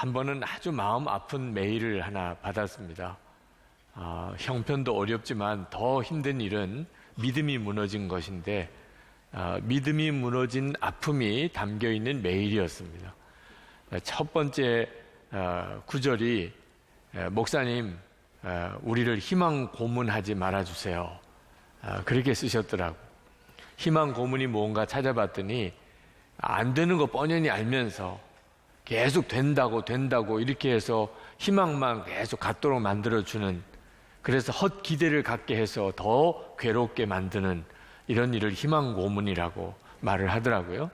한 번은 아주 마음 아픈 메일을 하나 받았습니다. 형편도 어렵지만 더 힘든 일은 믿음이 무너진 것인데 믿음이 무너진 아픔이 담겨있는 메일이었습니다. 첫 번째 구절이 목사님, 우리를 희망 고문하지 말아주세요. 그렇게 쓰셨더라고요. 희망 고문이 뭔가 찾아봤더니 안 되는 거 뻔히 알면서 계속 된다고 이렇게 해서 희망만 계속 갖도록 만들어주는, 그래서 헛 기대를 갖게 해서 더 괴롭게 만드는 이런 일을 희망 고문이라고 말을 하더라고요.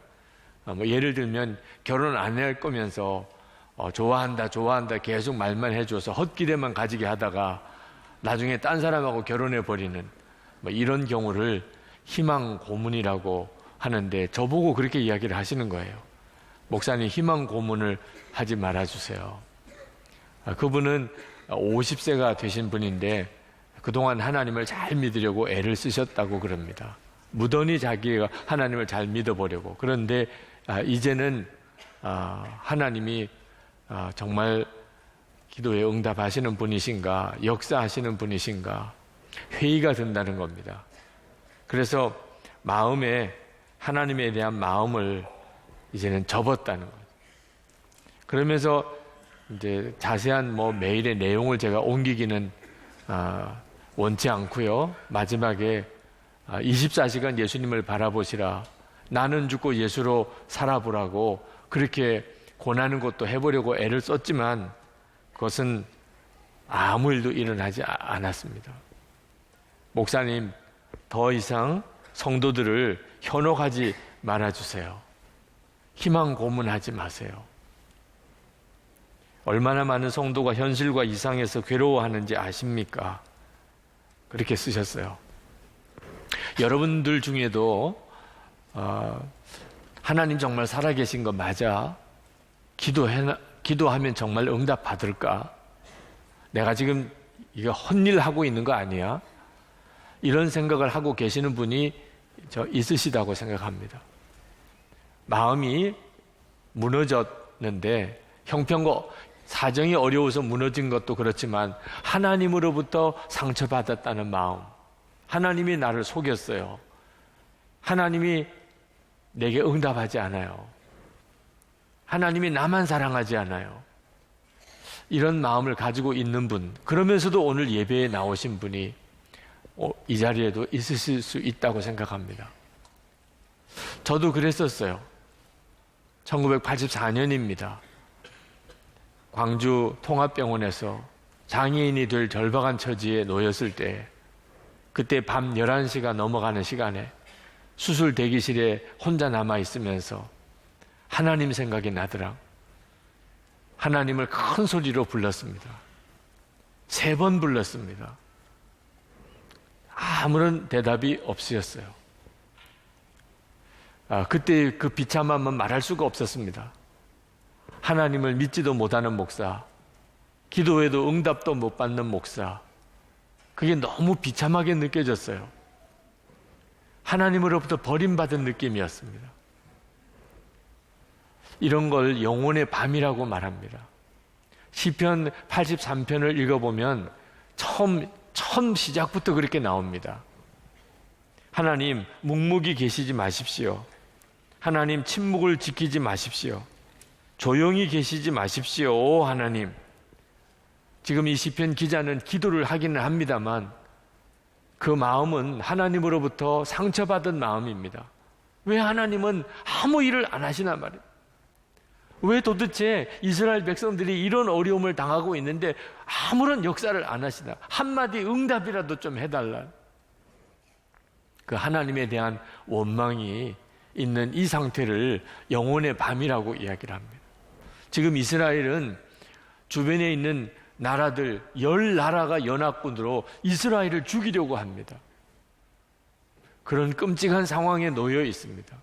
예를 들면 결혼 안 할 거면서 좋아한다 계속 말만 해줘서 헛 기대만 가지게 하다가 나중에 딴 사람하고 결혼해 버리는 이런 경우를 희망 고문이라고 하는데, 저보고 그렇게 이야기를 하시는 거예요. 목사님, 희망 고문을 하지 말아주세요. 그분은 50세가 되신 분인데 그동안 하나님을 잘 믿으려고 애를 쓰셨다고 그럽니다. 무던히 자기가 하나님을 잘 믿어보려고. 그런데 이제는 하나님이 정말 기도에 응답하시는 분이신가, 역사하시는 분이신가 회의가 된다는 겁니다. 그래서 마음에 하나님에 대한 마음을 이제는 접었다는 거죠. 그러면서 이제 자세한 메일의 내용을 제가 옮기기는 원치 않고요. 마지막에 24시간 예수님을 바라보시라, 나는 죽고 예수로 살아보라고 그렇게 권하는 것도 해보려고 애를 썼지만 그것은 아무 일도 일어나지 않았습니다. 목사님, 더 이상 성도들을 현혹하지 말아주세요. 희망 고문하지 마세요. 얼마나 많은 성도가 현실과 이상해서 괴로워하는지 아십니까? 그렇게 쓰셨어요. 여러분들 중에도 하나님 정말 살아계신 거 맞아? 기도하면 정말 응답 받을까? 내가 지금 이거 헛일 하고 있는 거 아니야? 이런 생각을 하고 계시는 분이 있으시다고 생각합니다. 마음이 무너졌는데, 형편과 사정이 어려워서 무너진 것도 그렇지만 하나님으로부터 상처받았다는 마음, 하나님이 나를 속였어요, 하나님이 내게 응답하지 않아요, 하나님이 나만 사랑하지 않아요, 이런 마음을 가지고 있는 분, 그러면서도 오늘 예배에 나오신 분이 이 자리에도 있으실 수 있다고 생각합니다. 저도 그랬었어요. 1984년입니다. 광주 통합병원에서 장애인이 될 절박한 처지에 놓였을 때, 그때 밤 11시가 넘어가는 시간에 수술 대기실에 혼자 남아있으면서 하나님 생각이 나더라. 하나님을 큰 소리로 불렀습니다. 3번 불렀습니다. 아무런 대답이 없으셨어요. 그때 그 비참함은 말할 수가 없었습니다. 하나님을 믿지도 못하는 목사, 기도해도 응답도 못 받는 목사, 그게 너무 비참하게 느껴졌어요. 하나님으로부터 버림받은 느낌이었습니다. 이런 걸 영혼의 밤이라고 말합니다. 시편 83편을 읽어보면 처음 시작부터 그렇게 나옵니다. 하나님, 묵묵히 계시지 마십시오. 하나님, 침묵을 지키지 마십시오. 조용히 계시지 마십시오. 오 하나님. 지금 이 시편 기자는 기도를 하기는 합니다만 그 마음은 하나님으로부터 상처받은 마음입니다. 왜 하나님은 아무 일을 안 하시나 말이에요. 왜 도대체 이스라엘 백성들이 이런 어려움을 당하고 있는데 아무런 역사를 안 하시나, 한마디 응답이라도 좀 해달라. 그 하나님에 대한 원망이 있는 이 상태를 영혼의 밤이라고 이야기를 합니다. 지금 이스라엘은 주변에 있는 나라들 10나라가 연합군으로 이스라엘을 죽이려고 합니다. 그런 끔찍한 상황에 놓여 있습니다.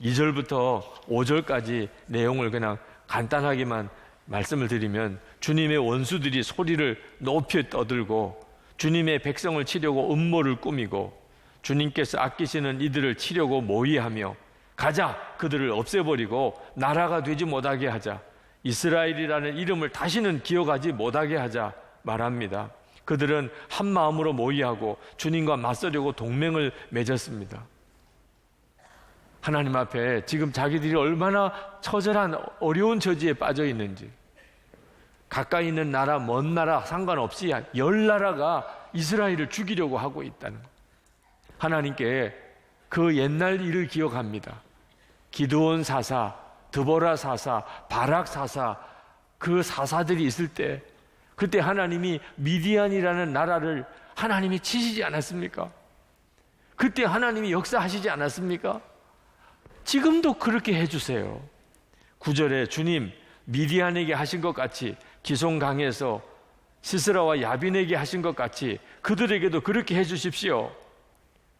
2절부터 5절까지 내용을 그냥 간단하게만 말씀을 드리면, 주님의 원수들이 소리를 높이 떠들고 주님의 백성을 치려고 음모를 꾸미고 주님께서 아끼시는 이들을 치려고 모의하며, 가자, 그들을 없애버리고 나라가 되지 못하게 하자, 이스라엘이라는 이름을 다시는 기억하지 못하게 하자 말합니다. 그들은 한 마음으로 모의하고 주님과 맞서려고 동맹을 맺었습니다. 하나님 앞에 지금 자기들이 얼마나 처절한 어려운 처지에 빠져 있는지, 가까이 있는 나라, 먼 나라 상관없이 10나라가 이스라엘을 죽이려고 하고 있다는 것. 하나님께 그 옛날 일을 기억합니다. 기드온 사사, 드보라 사사, 바락 사사, 그 사사들이 있을 때, 그때 하나님이 미디안이라는 나라를 하나님이 치시지 않았습니까? 그때 하나님이 역사하시지 않았습니까? 지금도 그렇게 해주세요. 9절에 주님, 미디안에게 하신 것 같이, 기송강에서 시스라와 야빈에게 하신 것 같이 그들에게도 그렇게 해주십시오.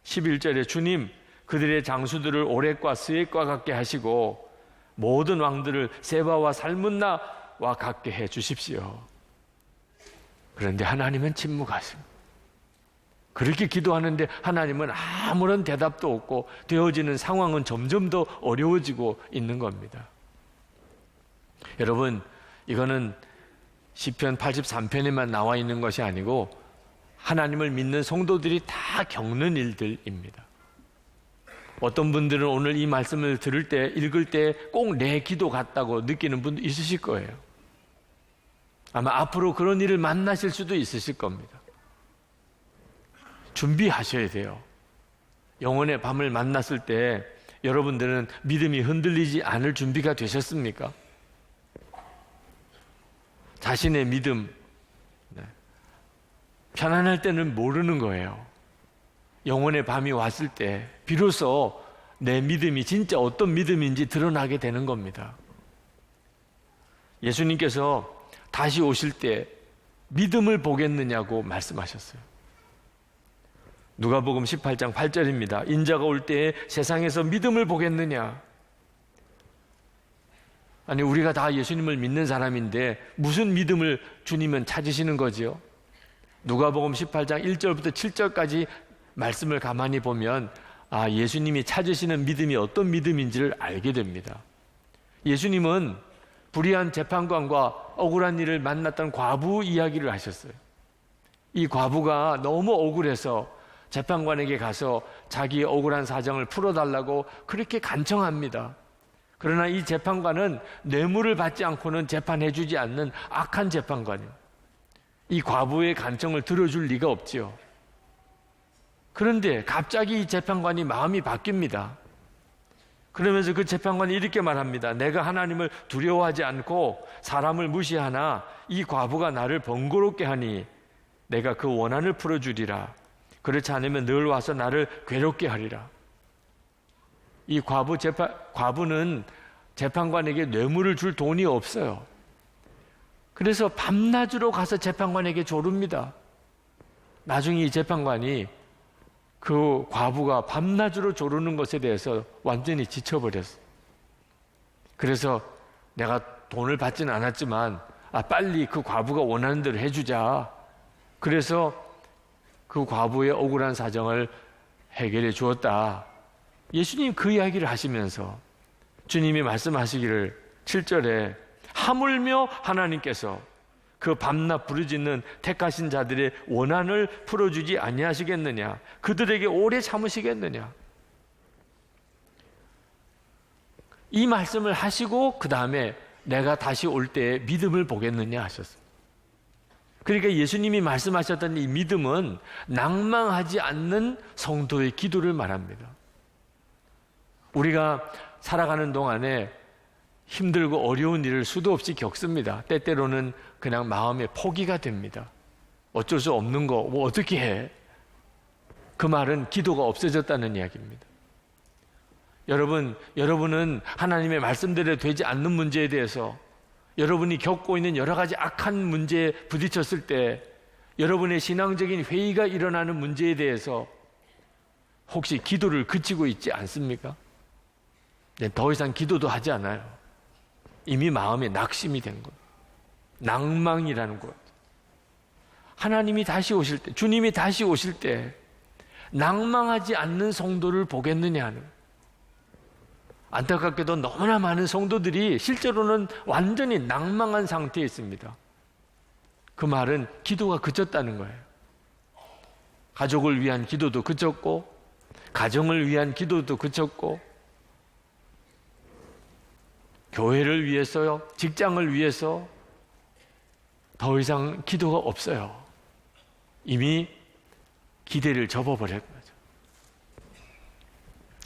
11절에 주님, 그들의 장수들을 오렉과 스웩과 같게 하시고 모든 왕들을 세바와 살문나와 같게 해주십시오. 그런데 하나님은 침묵하십니다. 그렇게 기도하는데 하나님은 아무런 대답도 없고 되어지는 상황은 점점 더 어려워지고 있는 겁니다. 여러분, 이거는 시편 83편에만 나와 있는 것이 아니고 하나님을 믿는 성도들이 다 겪는 일들입니다. 어떤 분들은 오늘 이 말씀을 들을 때, 읽을 때 꼭 내 기도 같다고 느끼는 분도 있으실 거예요. 아마 앞으로 그런 일을 만나실 수도 있으실 겁니다. 준비하셔야 돼요. 영혼의 밤을 만났을 때 여러분들은 믿음이 흔들리지 않을 준비가 되셨습니까? 자신의 믿음, 편안할 때는 모르는 거예요. 영혼의 밤이 왔을 때 비로소 내 믿음이 진짜 어떤 믿음인지 드러나게 되는 겁니다. 예수님께서 다시 오실 때 믿음을 보겠느냐고 말씀하셨어요. 누가복음 18장 8절입니다. 인자가 올 때에 세상에서 믿음을 보겠느냐? 아니, 우리가 다 예수님을 믿는 사람인데 무슨 믿음을 주님은 찾으시는 거지요? 누가복음 18장 1절부터 7절까지 말씀을 가만히 보면 예수님이 찾으시는 믿음이 어떤 믿음인지를 알게 됩니다. 예수님은 불의한 재판관과 억울한 일을 만났던 과부 이야기를 하셨어요. 이 과부가 너무 억울해서 재판관에게 가서 자기의 억울한 사정을 풀어달라고 그렇게 간청합니다. 그러나 이 재판관은 뇌물을 받지 않고는 재판해주지 않는 악한 재판관이에요. 이 과부의 간청을 들어줄 리가 없지요. 그런데 갑자기 이 재판관이 마음이 바뀝니다. 그러면서 그 재판관이 이렇게 말합니다. 내가 하나님을 두려워하지 않고 사람을 무시하나 이 과부가 나를 번거롭게 하니 내가 그 원한을 풀어주리라. 그렇지 않으면 늘 와서 나를 괴롭게 하리라. 이 과부는 재판관에게 뇌물을 줄 돈이 없어요. 그래서 밤낮으로 가서 재판관에게 조릅니다. 나중에 이 재판관이 그 과부가 밤낮으로 조르는 것에 대해서 완전히 지쳐버렸어요. 그래서 내가 돈을 받지는 않았지만 빨리 그 과부가 원하는 대로 해주자. 그래서 그 과부의 억울한 사정을 해결해 주었다. 예수님 그 이야기를 하시면서 주님이 말씀하시기를 7절에 하물며 하나님께서 그 밤낮 부르짖는 택하신 자들의 원한을 풀어주지 아니하시겠느냐? 그들에게 오래 참으시겠느냐? 이 말씀을 하시고 그 다음에 내가 다시 올 때에 믿음을 보겠느냐 하셨어요. 그러니까 예수님이 말씀하셨던 이 믿음은 낭망하지 않는 성도의 기도를 말합니다. 우리가 살아가는 동안에 힘들고 어려운 일을 수도 없이 겪습니다. 때때로는 그냥 마음에 포기가 됩니다. 어쩔 수 없는 거 뭐 어떻게 해? 그 말은 기도가 없어졌다는 이야기입니다. 여러분은 하나님의 말씀대로 되지 않는 문제에 대해서 여러분이 겪고 있는 여러 가지 악한 문제에 부딪혔을 때 여러분의 신앙적인 회의가 일어나는 문제에 대해서 혹시 기도를 그치고 있지 않습니까? 더 이상 기도도 하지 않아요. 이미 마음에 낙심이 된 것, 낭망이라는 것. 하나님이 다시 오실 때, 주님이 다시 오실 때 낭망하지 않는 성도를 보겠느냐 하는. 안타깝게도 너무나 많은 성도들이 실제로는 완전히 낭망한 상태에 있습니다. 그 말은 기도가 그쳤다는 거예요. 가족을 위한 기도도 그쳤고, 가정을 위한 기도도 그쳤고, 교회를 위해서요, 직장을 위해서 더 이상 기도가 없어요. 이미 기대를 접어버린 거죠.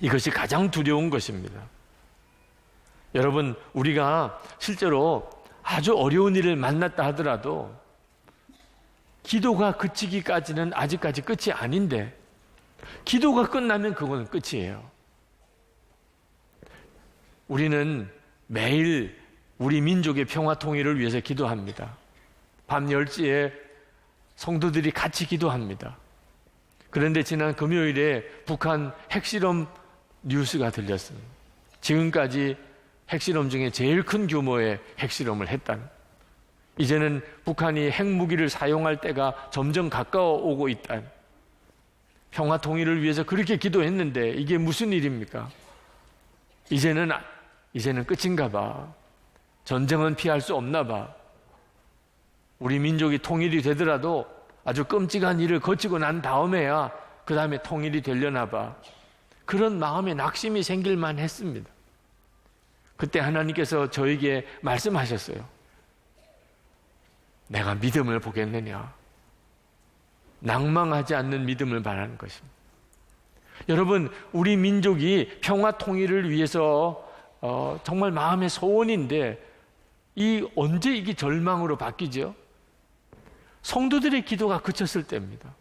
이것이 가장 두려운 것입니다. 여러분, 우리가 실제로 아주 어려운 일을 만났다 하더라도 기도가 그치기까지는 아직까지 끝이 아닌데, 기도가 끝나면 그건 끝이에요. 우리는 매일 우리 민족의 평화 통일을 위해서 기도합니다. 밤 10시에 성도들이 같이 기도합니다. 그런데 지난 금요일에 북한 핵실험 뉴스가 들렸습니다. 지금까지 핵실험 중에 제일 큰 규모의 핵실험을 했다는, 이제는 북한이 핵무기를 사용할 때가 점점 가까워 오고 있다. 평화 통일을 위해서 그렇게 기도했는데 이게 무슨 일입니까? 이제는 끝인가 봐. 전쟁은 피할 수 없나 봐. 우리 민족이 통일이 되더라도 아주 끔찍한 일을 거치고 난 다음에야 그 다음에 통일이 되려나 봐. 그런 마음에 낙심이 생길만 했습니다. 그때 하나님께서 저에게 말씀하셨어요. 내가 믿음을 보겠느냐. 낭망하지 않는 믿음을 바라는 것입니다. 여러분, 우리 민족이 평화 통일을 위해서 정말 마음의 소원인데 언제 이게 절망으로 바뀌죠? 성도들의 기도가 그쳤을 때입니다.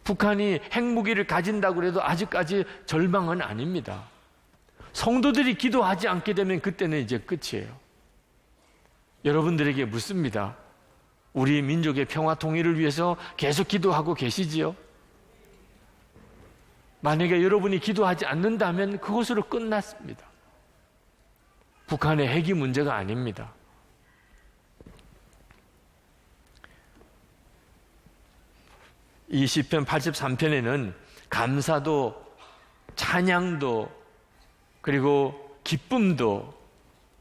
북한이 핵무기를 가진다고 해도 아직까지 절망은 아닙니다. 성도들이 기도하지 않게 되면 그때는 이제 끝이에요. 여러분들에게 묻습니다. 우리 민족의 평화 통일을 위해서 계속 기도하고 계시지요? 만약에 여러분이 기도하지 않는다면 그것으로 끝났습니다. 북한의 핵이 문제가 아닙니다. 이 시편 83편에는 감사도, 찬양도, 그리고 기쁨도,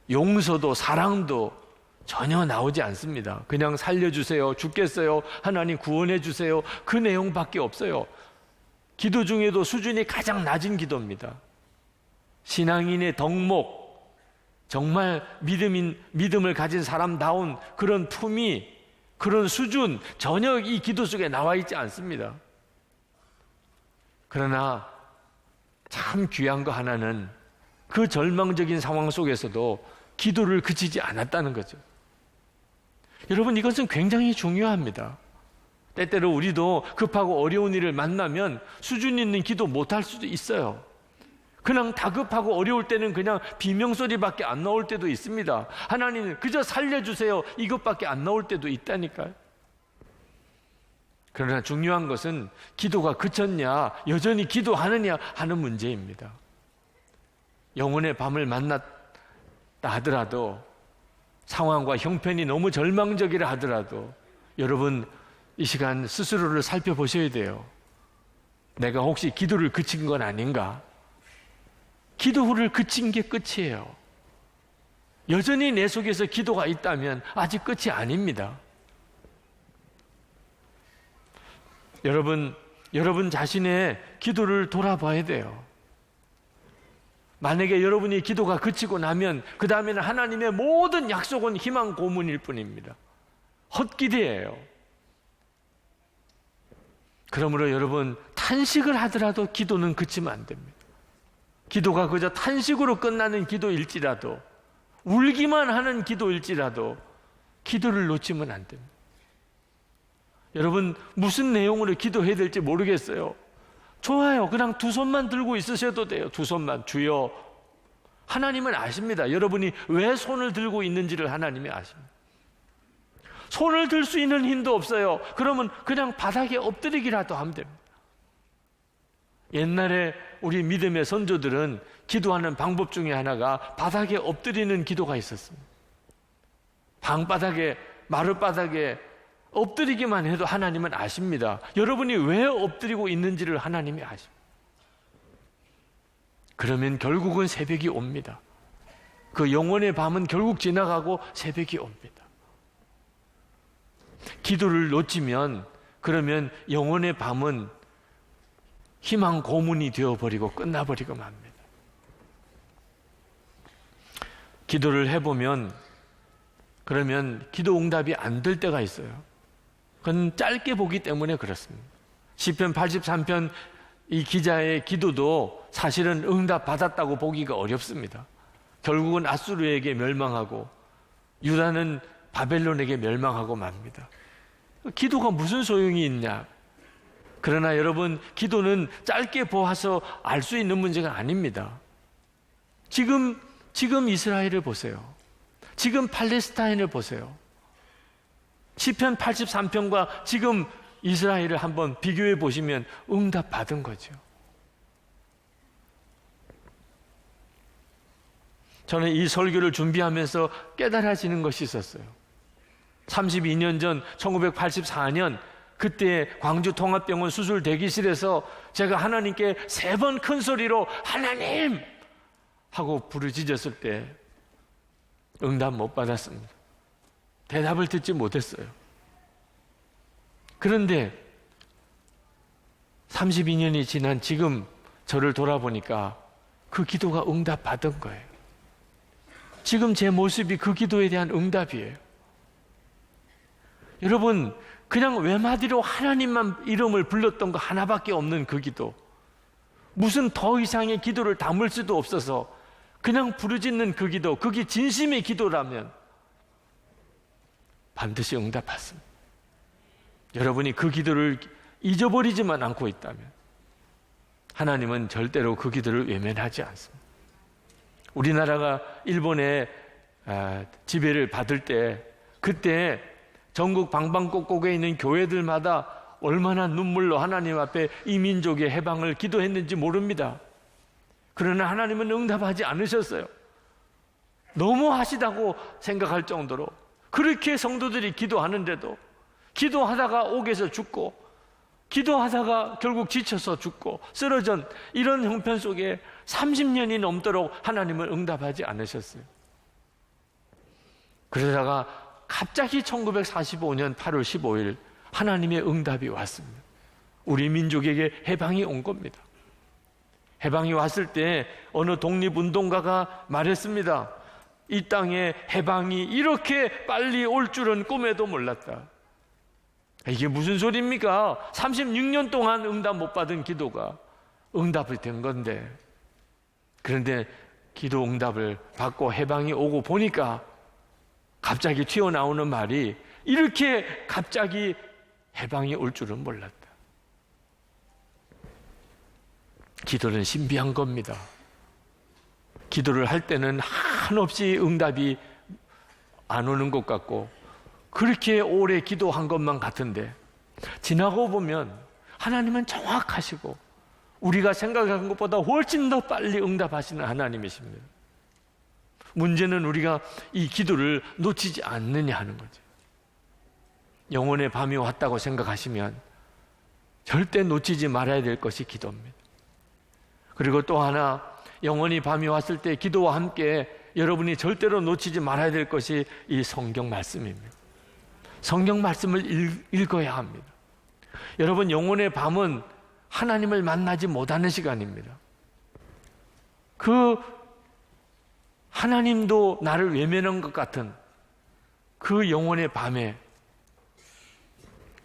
용서도, 사랑도 전혀 나오지 않습니다. 그냥 살려주세요, 죽겠어요, 하나님 구원해 주세요, 그 내용밖에 없어요. 기도 중에도 수준이 가장 낮은 기도입니다. 신앙인의 덕목, 정말 믿음을 가진 사람다운 그런 품위, 그런 수준 전혀 이 기도 속에 나와 있지 않습니다. 그러나 참 귀한 거 하나는 그 절망적인 상황 속에서도 기도를 그치지 않았다는 거죠. 여러분, 이것은 굉장히 중요합니다. 때때로 우리도 급하고 어려운 일을 만나면 수준 있는 기도 못할 수도 있어요. 그냥 다급하고 어려울 때는 그냥 비명소리밖에 안 나올 때도 있습니다. 하나님 그저 살려주세요, 이것밖에 안 나올 때도 있다니까요. 그러나 중요한 것은 기도가 그쳤냐, 여전히 기도하느냐 하는 문제입니다. 영혼의 밤을 만났다 하더라도, 상황과 형편이 너무 절망적이라 하더라도 여러분 이 시간 스스로를 살펴보셔야 돼요. 내가 혹시 기도를 그친 건 아닌가? 기도를 그친 게 끝이에요. 여전히 내 속에서 기도가 있다면 아직 끝이 아닙니다. 여러분 자신의 기도를 돌아봐야 돼요. 만약에 여러분이 기도가 그치고 나면 그 다음에는 하나님의 모든 약속은 희망 고문일 뿐입니다. 헛기대예요. 그러므로 여러분, 탄식을 하더라도 기도는 그치면 안 됩니다. 기도가 그저 탄식으로 끝나는 기도일지라도, 울기만 하는 기도일지라도 기도를 놓치면 안 됩니다. 여러분, 무슨 내용으로 기도해야 될지 모르겠어요. 좋아요. 그냥 두 손만 들고 있으셔도 돼요. 두 손만. 주여. 하나님은 아십니다. 여러분이 왜 손을 들고 있는지를 하나님이 아십니다. 손을 들 수 있는 힘도 없어요. 그러면 그냥 바닥에 엎드리기라도 하면 됩니다. 옛날에 우리 믿음의 선조들은 기도하는 방법 중에 하나가 바닥에 엎드리는 기도가 있었습니다. 방바닥에, 마룻바닥에 엎드리기만 해도 하나님은 아십니다. 여러분이 왜 엎드리고 있는지를 하나님이 아십니다. 그러면 결국은 새벽이 옵니다. 그 영혼의 밤은 결국 지나가고 새벽이 옵니다. 기도를 놓치면 그러면 영혼의 밤은 희망 고문이 되어버리고 끝나버리고 맙니다. 기도를 해보면 그러면 기도 응답이 안 될 때가 있어요. 그건 짧게 보기 때문에 그렇습니다. 시편 83편 이 기자의 기도도 사실은 응답 받았다고 보기가 어렵습니다. 결국은 아수르에게 멸망하고 유다는 바벨론에게 멸망하고 맙니다. 기도가 무슨 소용이 있냐? 그러나 여러분, 기도는 짧게 보아서 알 수 있는 문제가 아닙니다. 지금 이스라엘을 보세요. 지금 팔레스타인을 보세요. 시편 83편과 지금 이스라엘을 한번 비교해 보시면 응답 받은 거죠. 저는 이 설교를 준비하면서 깨달아지는 것이 있었어요. 32년 전 1984년 그때 광주 통합병원 수술 대기실에서 제가 하나님께 3번 큰 소리로 하나님! 하고 부르짖었을 때 응답 못 받았습니다. 대답을 듣지 못했어요. 그런데 32년이 지난 지금 저를 돌아보니까 그 기도가 응답 받은 거예요. 지금 제 모습이 그 기도에 대한 응답이에요. 여러분, 그냥 외마디로 하나님만 이름을 불렀던 거 하나밖에 없는 그 기도, 무슨 더 이상의 기도를 담을 수도 없어서 그냥 부르짖는 그 기도, 그게 진심의 기도라면 반드시 응답받습니다. 여러분이 그 기도를 잊어버리지만 않고 있다면 하나님은 절대로 그 기도를 외면하지 않습니다. 우리나라가 일본의 지배를 받을 때 그때 전국 방방곡곡에 있는 교회들마다 얼마나 눈물로 하나님 앞에 이 민족의 해방을 기도했는지 모릅니다. 그러나 하나님은 응답하지 않으셨어요. 너무 하시다고 생각할 정도로 그렇게 성도들이 기도하는데도 기도하다가 옥에서 죽고 기도하다가 결국 지쳐서 죽고 쓰러진 이런 형편 속에 30년이 넘도록 하나님은 응답하지 않으셨어요. 그러다가 갑자기 1945년 8월 15일 하나님의 응답이 왔습니다. 우리 민족에게 해방이 온 겁니다. 해방이 왔을 때 어느 독립운동가가 말했습니다. 이 땅에 해방이 이렇게 빨리 올 줄은 꿈에도 몰랐다. 이게 무슨 소리입니까? 36년 동안 응답 못 받은 기도가 응답이 된 건데, 그런데 기도 응답을 받고 해방이 오고 보니까 갑자기 튀어나오는 말이 이렇게 갑자기 해방이 올 줄은 몰랐다. 기도는 신비한 겁니다. 기도를 할 때는 한없이 응답이 안 오는 것 같고 그렇게 오래 기도한 것만 같은데 지나고 보면 하나님은 정확하시고 우리가 생각한 것보다 훨씬 더 빨리 응답하시는 하나님이십니다. 문제는 우리가 이 기도를 놓치지 않느냐 하는 거죠. 영혼의 밤이 왔다고 생각하시면 절대 놓치지 말아야 될 것이 기도입니다. 그리고 또 하나, 영혼이 밤이 왔을 때 기도와 함께 여러분이 절대로 놓치지 말아야 될 것이 이 성경 말씀입니다. 성경 말씀을 읽어야 합니다. 여러분, 영혼의 밤은 하나님을 만나지 못하는 시간입니다. 그 하나님도 나를 외면한 것 같은 그 영혼의 밤에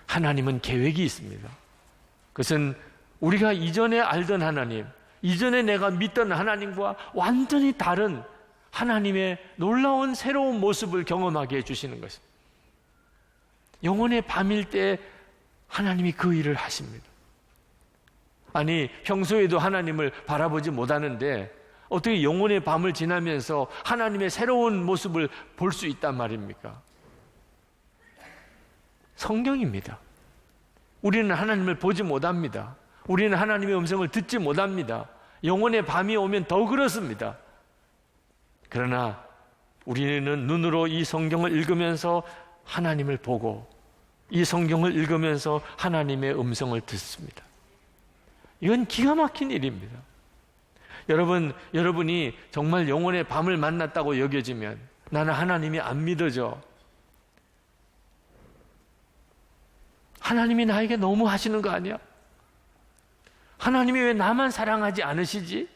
하나님은 계획이 있습니다. 그것은 우리가 이전에 알던 하나님, 이전에 내가 믿던 하나님과 완전히 다른 하나님의 놀라운 새로운 모습을 경험하게 해주시는 것입니다. 영혼의 밤일 때 하나님이 그 일을 하십니다. 아니, 평소에도 하나님을 바라보지 못하는데 어떻게 영혼의 밤을 지나면서 하나님의 새로운 모습을 볼 수 있단 말입니까? 성경입니다. 우리는 하나님을 보지 못합니다. 우리는 하나님의 음성을 듣지 못합니다. 영혼의 밤이 오면 더 그렇습니다. 그러나 우리는 눈으로 이 성경을 읽으면서 하나님을 보고 이 성경을 읽으면서 하나님의 음성을 듣습니다. 이건 기가 막힌 일입니다. 여러분이 정말 영혼의 밤을 만났다고 여겨지면 나는 하나님이 안 믿어져. 하나님이 나에게 너무 하시는 거 아니야? 하나님이 왜 나만 사랑하지 않으시지?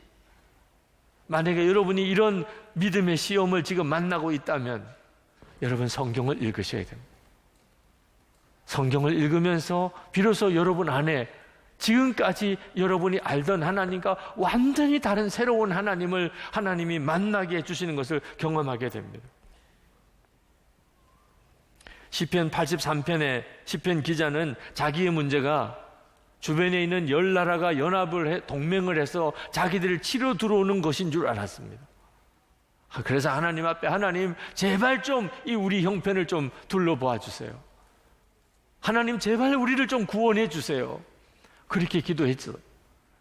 만약에 여러분이 이런 믿음의 시험을 지금 만나고 있다면 여러분 성경을 읽으셔야 됩니다. 성경을 읽으면서 비로소 여러분 안에 지금까지 여러분이 알던 하나님과 완전히 다른 새로운 하나님을 하나님이 만나게 해주시는 것을 경험하게 됩니다. 시편 83편의 시편 기자는 자기의 문제가 주변에 있는 10나라가 연합을 동맹을 해서 자기들을 치러 들어오는 것인 줄 알았습니다. 그래서 하나님 앞에 하나님 제발 좀 이 우리 형편을 좀 둘러보아 주세요. 하나님 제발 우리를 좀 구원해 주세요. 그렇게 기도했죠.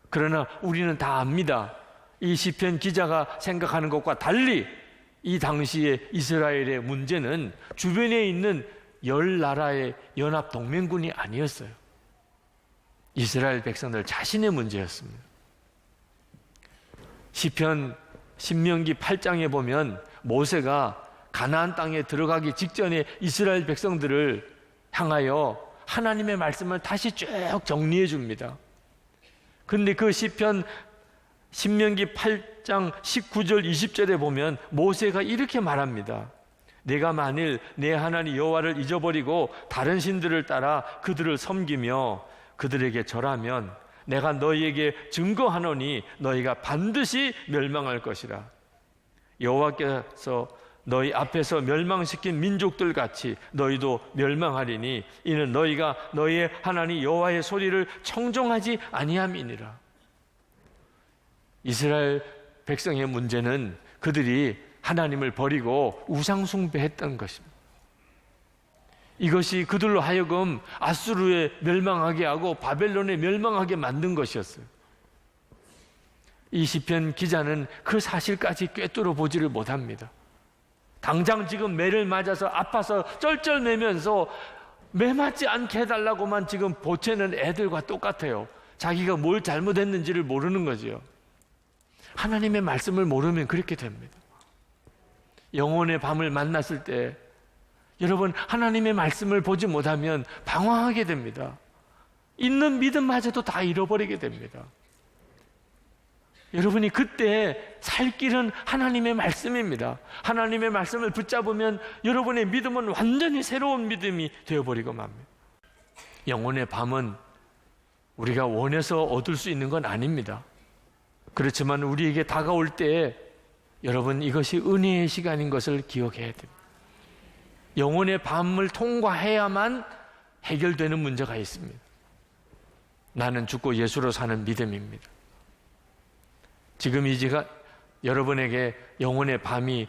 그러나 우리는 다 압니다. 이 시편 기자가 생각하는 것과 달리 이 당시에 이스라엘의 문제는 주변에 있는 10나라의 연합 동맹군이 아니었어요. 이스라엘 백성들 자신의 문제였습니다. 시편 신명기 8장에 보면 모세가 가나안 땅에 들어가기 직전에 이스라엘 백성들을 향하여 하나님의 말씀을 다시 쭉 정리해 줍니다. 그런데 그 시편 신명기 8장 19절 20절에 보면 모세가 이렇게 말합니다. 내가 만일 내 하나님 여호와를 잊어버리고 다른 신들을 따라 그들을 섬기며 그들에게 절하면 내가 너희에게 증거하노니 너희가 반드시 멸망할 것이라. 여호와께서 너희 앞에서 멸망시킨 민족들 같이 너희도 멸망하리니 이는 너희가 너희의 하나님 여호와의 소리를 청종하지 아니함이니라. 이스라엘 백성의 문제는 그들이 하나님을 버리고 우상 숭배했던 것입니다. 이것이 그들로 하여금 아수르에 멸망하게 하고 바벨론에 멸망하게 만든 것이었어요. 이 시편 기자는 그 사실까지 꿰뚫어 보지를 못합니다. 당장 지금 매를 맞아서 아파서 쩔쩔매면서 매 맞지 않게 해달라고만 지금 보채는 애들과 똑같아요. 자기가 뭘 잘못했는지를 모르는 거지요. 하나님의 말씀을 모르면 그렇게 됩니다. 영혼의 밤을 만났을 때 여러분 하나님의 말씀을 보지 못하면 방황하게 됩니다. 있는 믿음마저도 다 잃어버리게 됩니다. 여러분이 그때 살 길은 하나님의 말씀입니다. 하나님의 말씀을 붙잡으면 여러분의 믿음은 완전히 새로운 믿음이 되어버리고 맙니다. 영혼의 밤은 우리가 원해서 얻을 수 있는 건 아닙니다. 그렇지만 우리에게 다가올 때 여러분 이것이 은혜의 시간인 것을 기억해야 됩니다. 영혼의 밤을 통과해야만 해결되는 문제가 있습니다. 나는 죽고 예수로 사는 믿음입니다. 지금 이제가 여러분에게 영혼의 밤이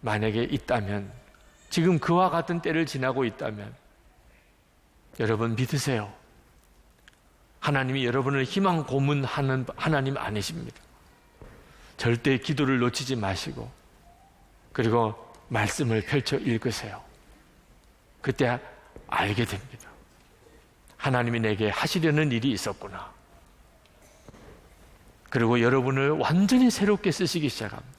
만약에 있다면, 지금 그와 같은 때를 지나고 있다면 여러분 믿으세요. 하나님이 여러분을 희망 고문하는 하나님 아니십니다. 절대 기도를 놓치지 마시고 그리고 말씀을 펼쳐 읽으세요. 그때 알게 됩니다. 하나님이 내게 하시려는 일이 있었구나. 그리고 여러분을 완전히 새롭게 쓰시기 시작합니다.